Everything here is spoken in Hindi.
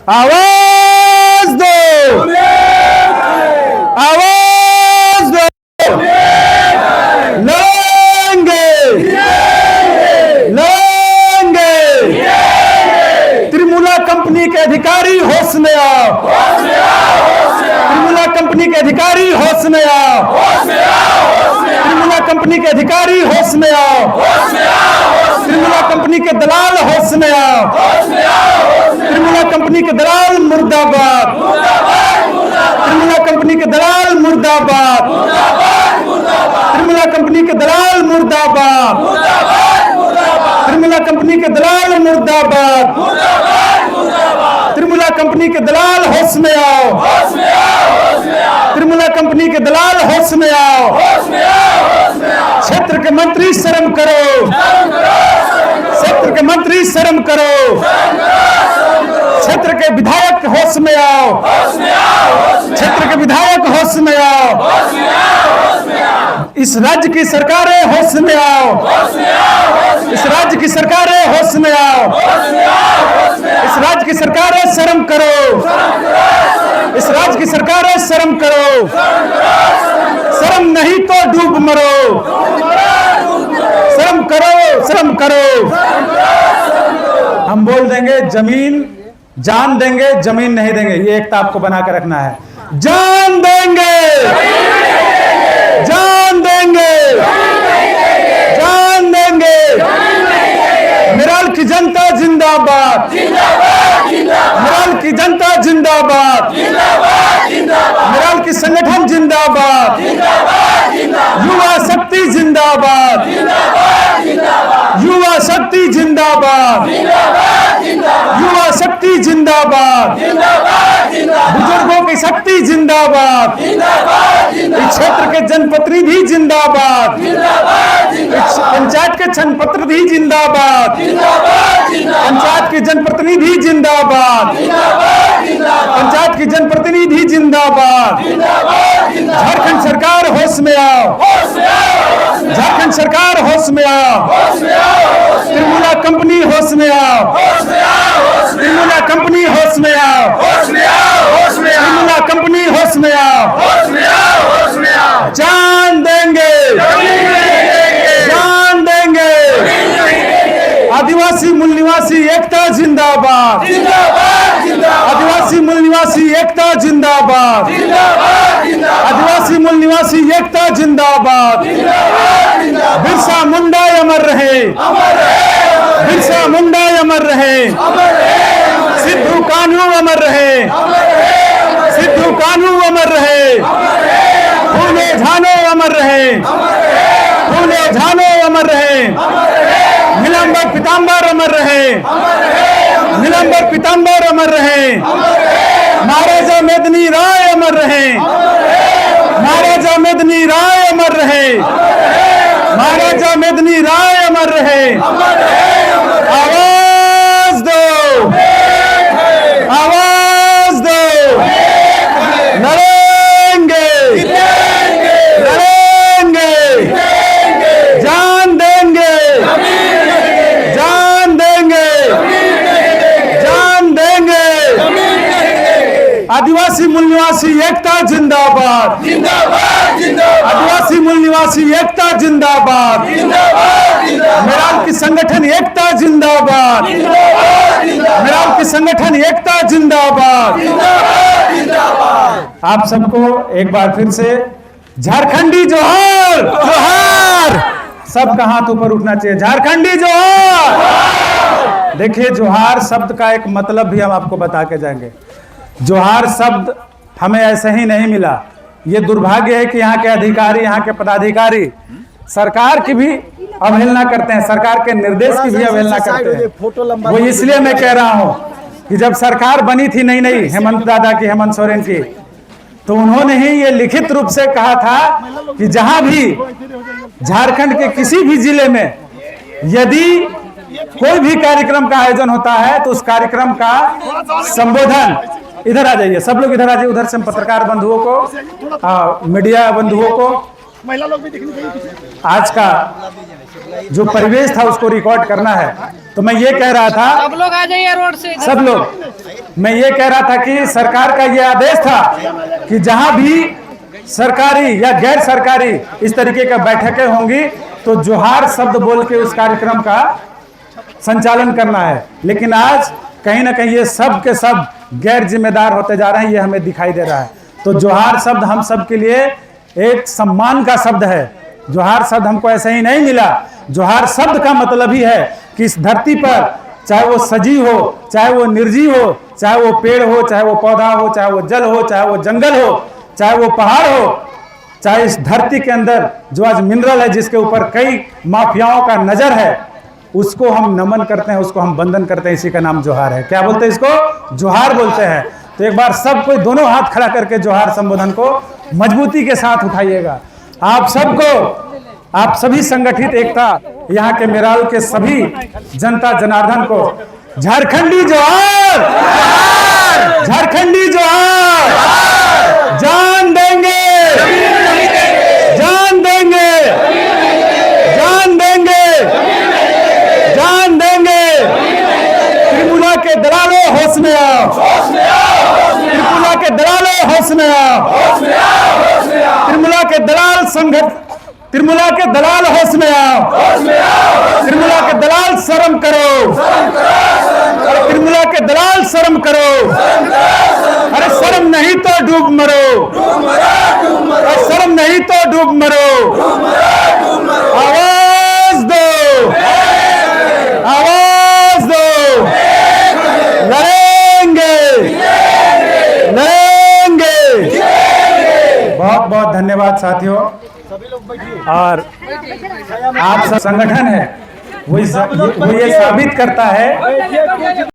आवाज दो, आवाज दो, लड़ेंगे, लड़ेंगे। त्रिमुला कंपनी के अधिकारी होश में आओ, त्रिमुला कंपनी के अधिकारी होश में आओ, त्रिमुला कंपनी के अधिकारी होश में आओ, त्रिमुला कंपनी के दलाल होश में आओ, त्रिमुला कंपनी के दलाल मुर्दाबाद, त्रिमुला कंपनी के दलाल मुर्दाबाद, त्रिमुला कंपनी के दलाल मुर्दाबाद, त्रिमुला कंपनी के दलाल मुर्दाबाद, त्रिमुला कंपनी के दलाल होश में आओ, त्रिमुला कंपनी के दलाल होश में आओ। क्षेत्र के मंत्री शर्म करो, क्षेत्र के मंत्री शर्म करो, क्षेत्र के विधायक होश में आओ, क्षेत्र के विधायक होश में आओ। इस राज्य की सरकारें होश में आओ, इस राज्य की सरकारें होश में आओ, इस राज्य की सरकारें शर्म करो, इस राज्य की सरकारें शर्म करो, शर्म नहीं तो डूब मरो, शर्म करो, शर्म करो। हम बोल देंगे जमीन जान देंगे, जमीन नहीं देंगे, ये एकता आपको बना के रखना है। जान देंगे, जान देंगे, जान देंगे। मेरठ की जनता जिंदाबाद, मेरठ की जनता जिंदाबाद, मेरठ की संगठन जिंदाबाद, युवा शक्ति जिंदाबाद, युवा शक्ति जिंदाबाद, युवा शक्ति जिंदाबाद, बुजुर्गों की शक्ति जिंदाबाद, इस क्षेत्र के जनप्रतिनिधि जिंदाबाद, पंचायत के जनप्रतिनिधि जिंदाबाद, पंचायत के जनप्रतिनिधि जिंदाबाद, पंचायत की जनप्रतिनिधि जिंदाबाद। झारखंड सरकार होश में आओ, झारखंड सरकार होश में आओ, त्रिमुला कंपनी होश में आओ, त्रिमुला कंपनी होश में आओ, त्रिमुला कंपनी होश में आओ। जान देंगे, जान देंगे। आदिवासी मूल निवासी एकता जिंदाबाद, आदिवासी मूल निवासी एकता जिंदाबाद, आदिवासी मूल निवासी एकता जिंदाबाद। बिरसा मुंडा अमर रहे, बिरसा मुंडा अमर रहे, सिद्धू कान्हू अमर रहे, सिद्धू कान्हू अमर रहे, फूले झानो अमर रहे, फूले झानो अमर रहे, नीलांबर पीतांबर अमर रहे, नीलांबर पीतांबर अमर रहे, महाराजा मेदिनी राय अमर रहे, महाराजा मेदिनी राय अमर रहे, महाराजा मेदिनी राय अमर रहे। आवाज दो, आवाज दो, लड़ेंगे, लड़ेंगे, जान देंगे, जान देंगे, जान देंगे। आदिवासी मूल निवासी एकता जिंदाबाद, जिंदाबाद, जिंदाबाद। आदिवासी मूल निवासी एकता जिंदाबाद, जिंदाबाद, जिंदाबाद। मेरठ की संगठन एकता जिंदाबाद, जिंदाबाद, जिंदाबाद। मेरठ की संगठन एकता जिंदाबाद, जिंदाबाद, जिंदाबाद। आप सबको एक बार फिर से झारखंडी जोहार, जोहार। सबका हाथ ऊपर उठना चाहिए, झारखंडी जोहार। देखिए, जोहार शब्द का एक मतलब भी हम आपको बता के जाएंगे। जोहार शब्द हमें ऐसे ही नहीं मिला, ये दुर्भाग्य है कि यहाँ के अधिकारी, यहाँ के पदाधिकारी सरकार की भी अवहेलना करते हैं, सरकार के निर्देश की भी अवहेलना करते हैं। वो इसलिए मैं कह रहा हूँ कि जब सरकार बनी थी नई नई हेमंत दादा की, हेमंत सोरेन की, तो उन्होंने ही ये लिखित रूप से कहा था कि जहां भी झारखंड के किसी भी जिले में यदि कोई भी कार्यक्रम का आयोजन होता है तो उस कार्यक्रम का संबोधन, इधर आ जाइए सब लोग, इधर आ जाइए, उधर से पत्रकार बंधुओं को, मीडिया बंधुओं को महिला लोग भी दिखनी चाहिए। आज का जो परिवेश था उसको रिकॉर्ड करना है। तो मैं ये कह रहा था, सब लोग आ जाइए रोड से, सब लोग, मैं ये कह रहा था कि सरकार का ये आदेश था कि जहां भी सरकारी या गैर सरकारी इस तरीके का बैठकें होंगी तो जोहार शब्द बोल के उस कार्यक्रम का संचालन करना है। लेकिन आज कहीं ना कहीं ये सब के सब गैर जिम्मेदार होते जा रहे हैं, ये हमें दिखाई दे रहा है। तो जोहार शब्द हम सब के लिए एक सम्मान का शब्द है। जोहार शब्द हमको ऐसे ही नहीं मिला। जोहार शब्द का मतलब ही है कि इस धरती पर चाहे वो सजीव हो, चाहे वो निर्जीव हो, चाहे वो पेड़ हो, चाहे वो पौधा हो, चाहे वो जल हो, चाहे वो जंगल हो, चाहे वो पहाड़ हो, चाहे इस धरती के अंदर जो आज मिनरल है जिसके ऊपर कई माफियाओं का नजर है, उसको हम नमन करते हैं, उसको हम वंदन करते हैं। इसी का नाम जोहार है। क्या बोलते हैं इसको? जोहार बोलते हैं। तो एक बार सब कोई दोनों हाथ खड़ा करके जोहार संबोधन को मजबूती के साथ उठाइएगा। आप सबको, आप सभी संगठित एकता, यहाँ के मेराल के सभी जनता जनार्दन को झारखंडी जोहार, झारखंडी जोहार, जान देंगे, जान देंगे, जान देंगे, जान देंगे। त्रिपुरा के दलालों होश में आओ, त्रिपुरा के दलालों होश में आओ, त्रिपुरा के दलाल संगठन, त्रिपुरा के दलाल होश में आओ, त्रिपुरा के दलाल शर्म करो, त्रिपुरा के दलाल शर्म करो। अरे शर्म नहीं तो डूब मरो, अरे शर्म नहीं तो डूब मरो। आवाज दो, आवाज दो, लड़ेंगे, लड़ेंगे। बहुत बहुत धन्यवाद साथियों। और आप सब संगठन है, वो ये साबित करता है